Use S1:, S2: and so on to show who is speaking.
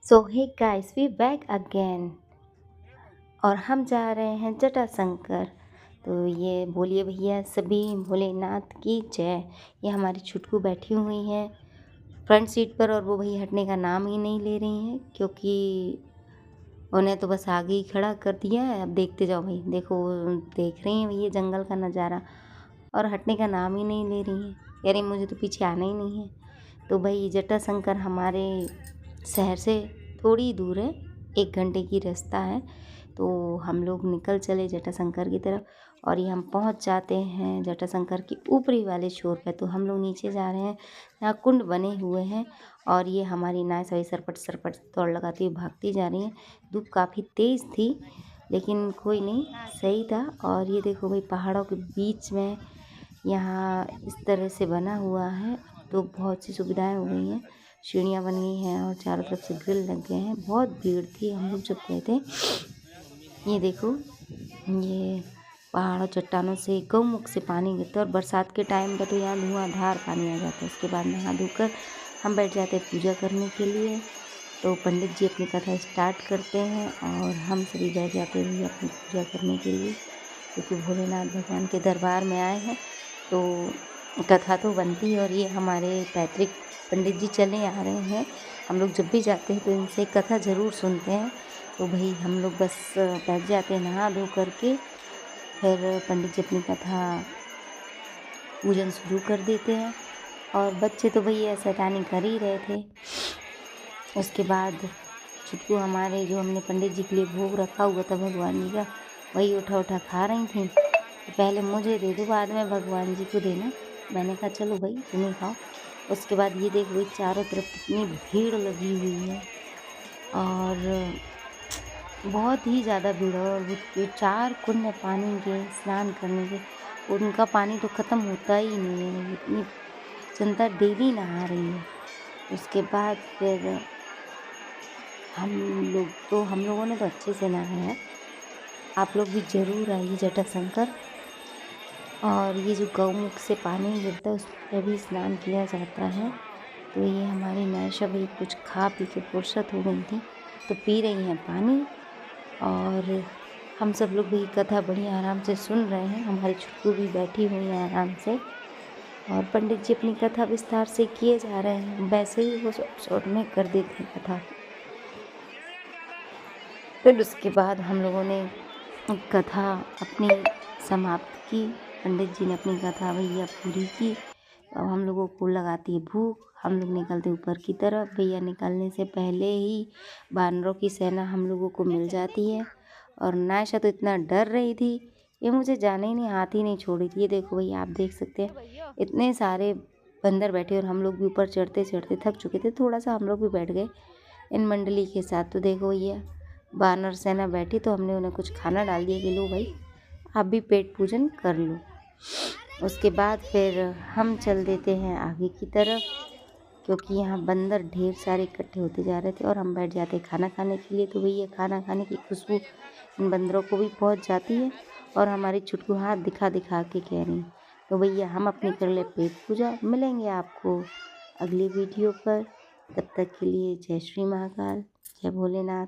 S1: So hey guys we back again और हम जा रहे हैं जटाशंकर। तो ये बोलिए भैया सभी भोलेनाथ की जय। ये हमारी छुटकू बैठी हुई हैं फ्रंट सीट पर और वो भैया हटने का नाम ही नहीं ले रही हैं, क्योंकि उन्हें तो बस आगे ही खड़ा कर दिया है। अब देखते जाओ भाई, देखो वो देख रही हैं भैया जंगल का नज़ारा और हटने का नाम ही नहीं ले रही हैं। कह रही मुझे तो पीछे आना ही नहीं है। तो भाई जटाशंकर हमारे शहर से थोड़ी दूर है, 1 घंटे की रास्ता है। तो हम लोग निकल चले जटाशंकर की तरफ और ये हम पहुंच जाते हैं जटाशंकर की ऊपरी वाले छोर पे। तो हम लोग नीचे जा रहे हैं, यहाँ कुंड बने हुए हैं और ये हमारी नाव सभी सरपट सरपट दौड़ लगाती हुई भागती जा रही है। धूप काफ़ी तेज़ थी लेकिन कोई नहीं, सही था। और ये देखो भाई पहाड़ों के बीच में यहाँ इस तरह से बना हुआ है, तो बहुत सी सुविधाएं हो गई हैं। सीढ़ियाँ बन गई हैं और चारों तरफ से ग्रिल लग गए हैं। बहुत भीड़ थी हम लोग जब गए थे। ये देखो, ये पहाड़ों चट्टानों से गौमुख से पानी गिरता है और बरसात के टाइम पर तो यहाँ धुआंधार पानी आ जाता है। उसके बाद नहा धोकर हम बैठ जाते हैं पूजा करने के लिए। तो पंडित जी अपनी कथा स्टार्ट करते हैं और हम सभी बैठ जाते हैं अपनी पूजा करने के लिए, क्योंकि भोलेनाथ भगवान के दरबार में आए हैं तो कथा तो बनती है। और ये हमारे पैतृक पंडित जी चले आ रहे हैं। हम लोग जब भी जाते हैं तो इनसे कथा ज़रूर सुनते हैं। तो भाई हम लोग बस बैठ जाते हैं नहा धो करके, फिर पंडित जी अपनी कथा पूजन शुरू कर देते हैं। और बच्चे तो भैया शैतानी कर ही रहे थे। उसके बाद छुटकू हमारे, जो हमने पंडित जी के लिए भोग रखा हुआ था भगवान जी का, वही उठा उठा खा रही थी। तो पहले मुझे दे दो, बाद में भगवान जी को देना। मैंने कहा चलो भाई तुम्हें खाओ। उसके बाद ये देखो भाई चारों तरफ कितनी भीड़ लगी हुई है और बहुत ही ज़्यादा भीड़ है। और वो 4 कुंड है पानी के स्नान करने के, उनका पानी तो ख़त्म होता ही नहीं है। इतनी जनता डेली नहा रही है। उसके बाद फिर हम लोगों ने तो अच्छे से नहाया। आप लोग भी ज़रूर आइए जटाशंकर। और ये जो गौमुख से पानी गिरता है उस पर भी स्नान किया जाता है। तो ये हमारी नायशा भी कुछ खा पी के फुर्सत हो गई थी तो पी रही हैं पानी। और हम सब लोग भी कथा बड़ी आराम से सुन रहे हैं। हमारी छुटकू भी बैठी हुई है आराम से और पंडित जी अपनी कथा विस्तार से किए जा रहे हैं। वैसे ही वो शॉर्ट में कर देते हैं कथा। फिर उसके बाद हम लोगों ने कथा अपनी समाप्त की। पंडित जी ने अपनी कथा भैया पूरी की। अब हम लोगों को लगाती है भूख, हम लोग निकलते ऊपर की तरफ। भैया निकलने से पहले ही बानरों की सेना हम लोगों को मिल जाती है। और नायशा तो इतना डर रही थी, ये मुझे जाने ही नहीं, हाथ ही नहीं छोड़ी थी। ये देखो भैया आप देख सकते हैं इतने सारे बंदर बैठे और हम लोग भी ऊपर चढ़ते चढ़ते थक चुके थे। थोड़ा सा हम लोग भी बैठ गए इन मंडली के साथ। तो देखो भैया बानर सेना बैठी तो हमने उन्हें कुछ खाना डाल दिया कि लो भाई आप भी पेट पूजन कर लो। उसके बाद फिर हम चल देते हैं आगे की तरफ, क्योंकि यहाँ बंदर ढेर सारे इकट्ठे होते जा रहे थे और हम बैठ जाते खाना खाने के लिए। तो भैया खाना खाने की खुशबू इन बंदरों को भी पहुँच जाती है और हमारी छुटकू हाथ दिखा दिखा के कह रही। तो भैया हम अपनी कर ले पेट पूजा। मिलेंगे आपको अगली वीडियो पर, तब तक के लिए जय श्री महाकाल, जय भोलेनाथ।